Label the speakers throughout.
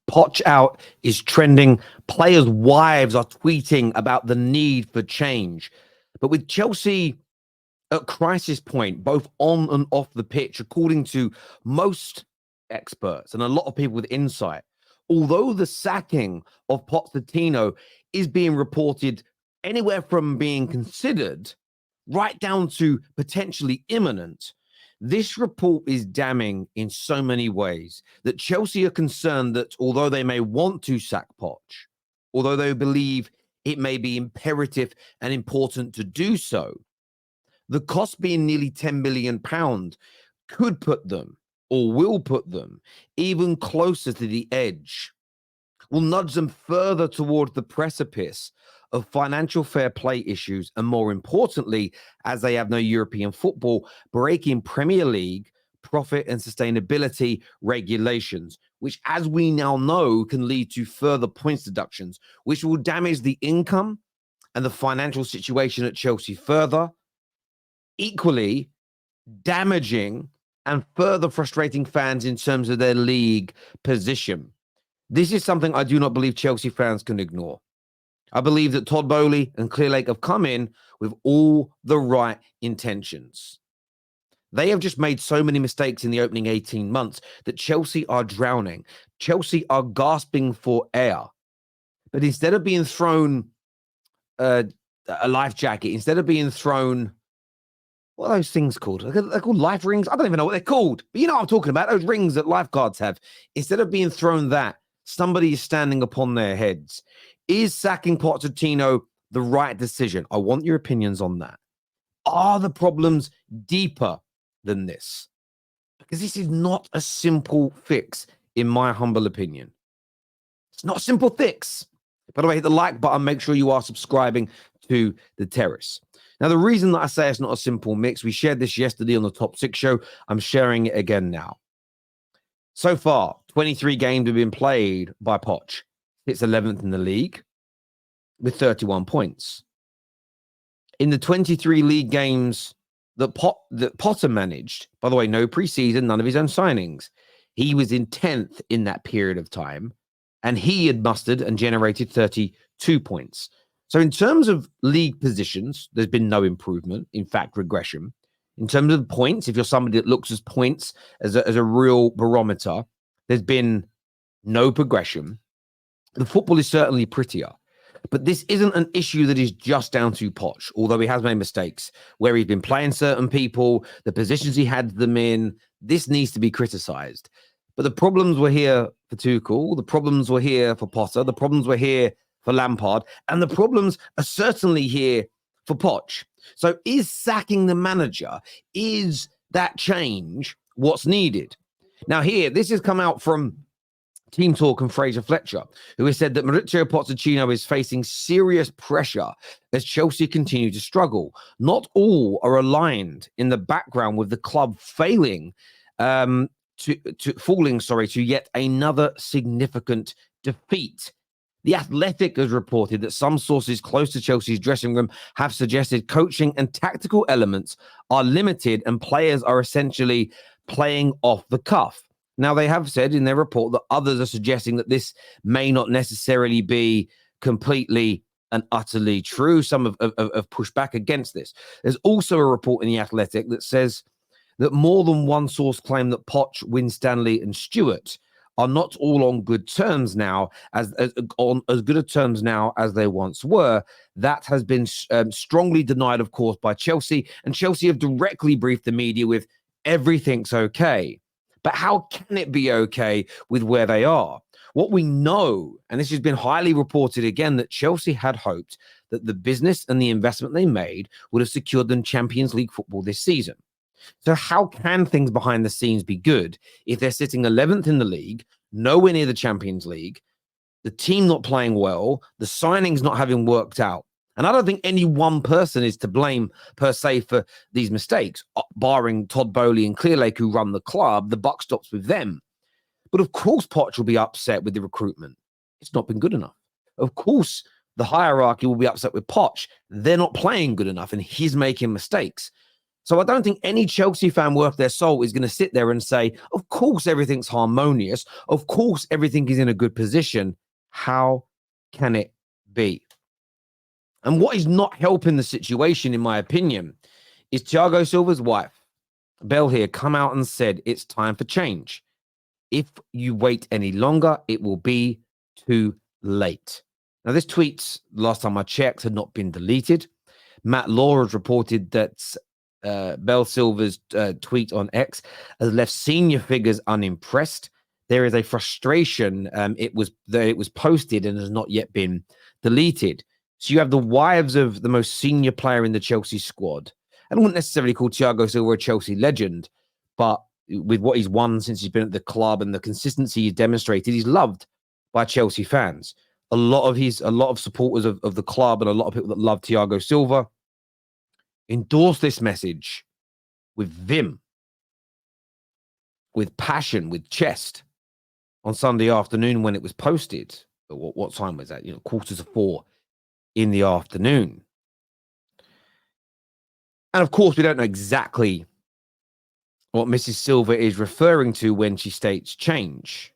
Speaker 1: Poch out is trending. Players' wives are tweeting about the need for change. But with Chelsea at crisis point, both on and off the pitch, according to most experts and a lot of people with insight, although the sacking of Pochettino is being reported anywhere from being considered right down to potentially imminent, this report is damning in so many ways that Chelsea are concerned that although they may want to sack Poch, although they believe it may be imperative and important to do so, the cost being nearly £10 million could put them, or will put them, even closer to the edge, will nudge them further towards the precipice of financial fair play issues, and more importantly, as they have no European football, breaking Premier League profit and sustainability regulations, which, as we now know, can lead to further points deductions, which will damage the income and the financial situation at Chelsea further, equally damaging and further frustrating fans in terms of their league position. This is something I do not believe Chelsea fans can ignore. I believe that Todd Boehly and Clearlake have come in with all the right intentions. They have just made so many mistakes in the opening 18 months that Chelsea are drowning. Chelsea are gasping for air. But instead of being thrown a life jacket, instead of being thrown, what are those things called? They're called life rings. I don't even know what they're called. But you know what I'm talking about, those rings that lifeguards have. Instead of being thrown that, somebody is standing upon their heads. Is sacking Pochettino the right decision? I want your opinions on that. Are the problems deeper than this? Because this is not a simple fix, in my humble opinion. It's not a simple fix. By the way, hit the like button. Make sure you are subscribing to The Terrace. Now, the reason that I say it's not a simple mix, we shared this yesterday on the Top 6 show. I'm sharing it again now. So far, 23 games have been played by Poch. It's 11th in the league with 31 points. In the 23 league games that Potter managed, by the way, no preseason, none of his own signings, he was in 10th in that period of time, and he had mustered and generated 32 points. So in terms of league positions, there's been no improvement, in fact, regression. In terms of points, if you're somebody that looks at points as a real barometer, there's been no progression. The football is certainly prettier, but this isn't an issue that is just down to Poch, although he has made mistakes where he's been playing certain people, the positions he had them in. This needs to be criticized. But the problems were here for Tuchel, the problems were here for Potter, the problems were here for Lampard, and the problems are certainly here for Poch. So is sacking the manager, is that change what's needed? Now here, this has come out from Team Talk and Fraser Fletcher, who has said that Mauricio Pochettino is facing serious pressure as Chelsea continue to struggle. Not all are aligned in the background with the club failing to yet another significant defeat. The Athletic has reported that some sources close to Chelsea's dressing room have suggested coaching and tactical elements are limited and players are essentially playing off the cuff. Now, they have said in their report that others are suggesting that this may not necessarily be completely and utterly true. Some have pushed back against this. There's also a report in The Athletic that says that more than one source claim that Poch, Winstanley and Stewart are not all on good terms now, as good a terms now as they once were. That has been strongly denied, of course, by Chelsea. And Chelsea have directly briefed the media with everything's okay. But how can it be okay with where they are? What we know, and this has been highly reported again, that Chelsea had hoped that the business and the investment they made would have secured them Champions League football this season. So how can things behind the scenes be good if they're sitting 11th in the league, nowhere near the Champions League, the team not playing well, the signings not having worked out? And I don't think any one person is to blame per se for these mistakes, barring Todd Boehly and Clearlake, who run the club. The buck stops with them. But of course, Poch will be upset with the recruitment. It's not been good enough. Of course, the hierarchy will be upset with Poch. They're not playing good enough and he's making mistakes. So I don't think any Chelsea fan worth their salt is going to sit there and say, of course, everything's harmonious. Of course, everything is in a good position. How can it be? And what is not helping the situation, in my opinion, is Thiago Silva's wife, Belle here, come out and said it's time for change. If you wait any longer, it will be too late. Now, this tweet, last time I checked, had not been deleted. Matt Law has reported that Belle Silva's tweet on X has left senior figures unimpressed. There is a frustration. It was posted and has not yet been deleted. So you have the wives of the most senior player in the Chelsea squad. I wouldn't necessarily call Thiago Silva a Chelsea legend, but with what he's won since he's been at the club and the consistency he's demonstrated, he's loved by Chelsea fans. A lot of supporters of the club and a lot of people that love Thiago Silva endorse this message with vim, with passion, with chest on Sunday afternoon when it was posted. But what time was that? 4:15 in the afternoon. And of course, we don't know exactly what Mrs. Silva is referring to when she states change.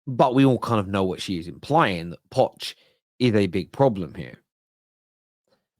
Speaker 1: But we all kind of know what she is implying, that Poch is a big problem here.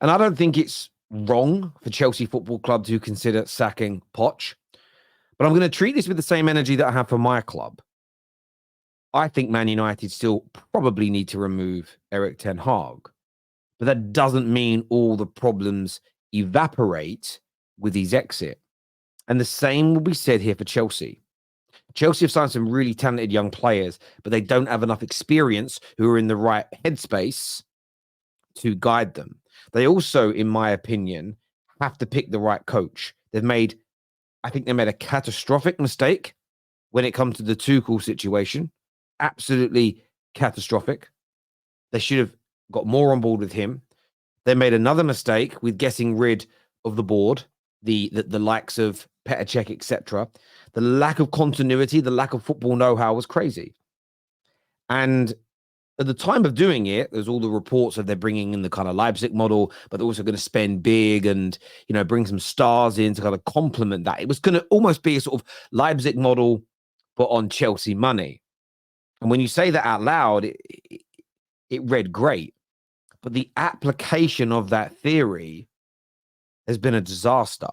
Speaker 1: And I don't think it's wrong for Chelsea Football Club to consider sacking Poch. But I'm going to treat this with the same energy that I have for my club. I think Man United still probably need to remove Erik ten Hag. But that doesn't mean all the problems evaporate with his exit. And the same will be said here for Chelsea. Chelsea have signed some really talented young players, but they don't have enough experience who are in the right headspace to guide them. They also, in my opinion, have to pick the right coach. I think they made a catastrophic mistake when it comes to the Tuchel situation. Absolutely catastrophic. They should have got more on board with him. They made another mistake with getting rid of the board, the likes of Petr Cech, etc. The lack of continuity, the lack of football know-how was crazy. And at the time of doing it, there's all the reports that they're bringing in the kind of Leipzig model, but they're also going to spend big and, bring some stars in to kind of complement that. It was going to almost be a sort of Leipzig model, but on Chelsea money. And when you say that out loud, it read great. But the application of that theory has been a disaster.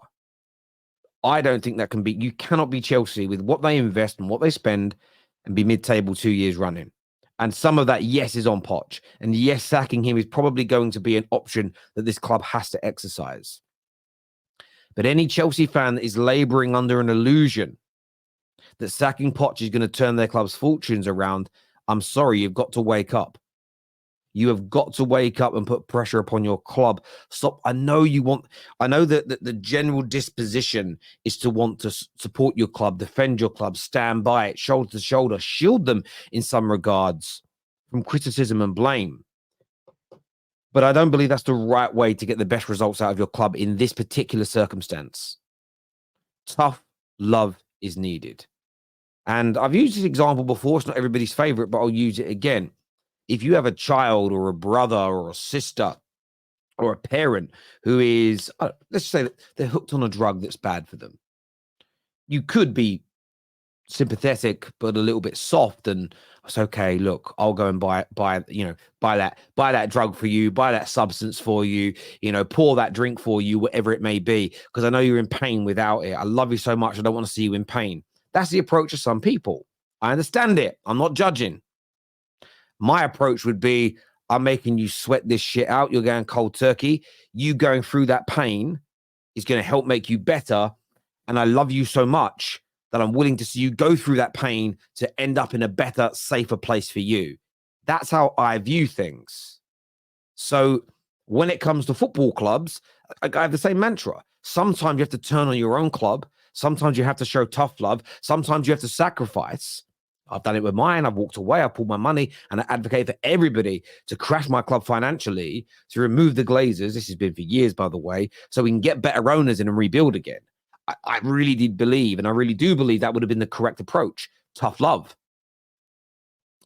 Speaker 1: I don't think that can be. You cannot be Chelsea with what they invest and what they spend and be mid-table 2 years running. And some of that, yes, is on Poch. And yes, sacking him is probably going to be an option that this club has to exercise. But any Chelsea fan that is laboring under an illusion that sacking Poch is going to turn their club's fortunes around, I'm sorry, you've got to wake up. You have got to wake up and put pressure upon your club. Stop. I know that the general disposition is to want to support your club, defend your club, stand by it, shoulder to shoulder, shield them in some regards from criticism and blame. But I don't believe that's the right way to get the best results out of your club in this particular circumstance. Tough love is needed. And I've used this example before. It's not everybody's favorite, but I'll use it again. If you have a child or a brother or a sister or a parent who is, let's say that they're hooked on a drug that's bad for them, you could be sympathetic but a little bit soft and it's okay. Look, I'll go and buy that drug for you, buy that substance for you, pour that drink for you, whatever it may be, because I know you're in pain without it. I love you so much. I don't want to see you in pain. That's the approach of some people. I understand it. I'm not judging. My approach would be, I'm making you sweat this shit out. You're going cold turkey. You going through that pain is going to help make you better. And I love you so much that I'm willing to see you go through that pain to end up in a better, safer place for you. That's how I view things. So when it comes to football clubs, I have the same mantra. Sometimes you have to turn on your own club. Sometimes you have to show tough love. Sometimes you have to sacrifice. I've done it with mine. I've walked away. I pulled my money and I advocate for everybody to crash my club financially, to remove the Glazers. This has been for years, by the way, so we can get better owners in and rebuild again. I really did believe, and I really do believe that would have been the correct approach. Tough love.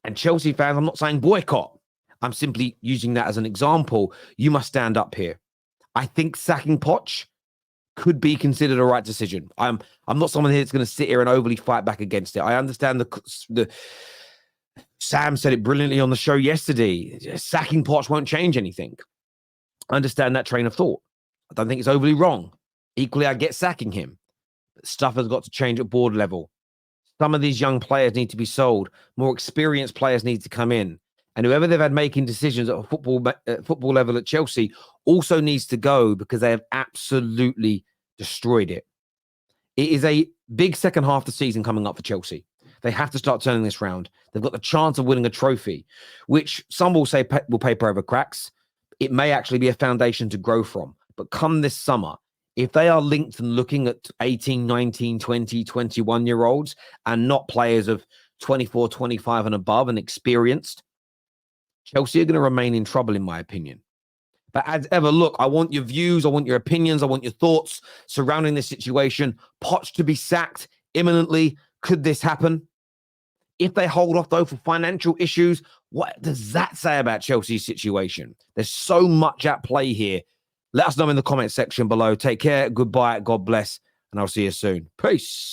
Speaker 1: And Chelsea fans, I'm not saying boycott. I'm simply using that as an example. You must stand up here. I think sacking Poch could be considered a right decision. I'm not someone here that's going to sit here and overly fight back against it. I understand the Sam said it brilliantly on the show yesterday. Sacking Poch won't change anything. I understand that train of thought. I don't think it's overly wrong. Equally, I get sacking him. But stuff has got to change at board level. Some of these young players need to be sold. More experienced players need to come in. And whoever they've had making decisions at a football level at Chelsea also needs to go, because they have absolutely destroyed it. It is a big second half of the season coming up for Chelsea. They have to start turning this round. They've got the chance of winning a trophy, which some will say will paper over cracks. It may actually be a foundation to grow from. But come this summer, if they are linked and looking at 18, 19, 20, 21-year-olds and not players of 24, 25 and above and experienced, Chelsea are going to remain in trouble, in my opinion. But as ever, look, I want your views, I want your opinions, I want your thoughts surrounding this situation. Poch to be sacked imminently. Could this happen? If they hold off, though, for financial issues, what does that say about Chelsea's situation? There's so much at play here. Let us know in the comment section below. Take care. Goodbye. God bless. And I'll see you soon. Peace.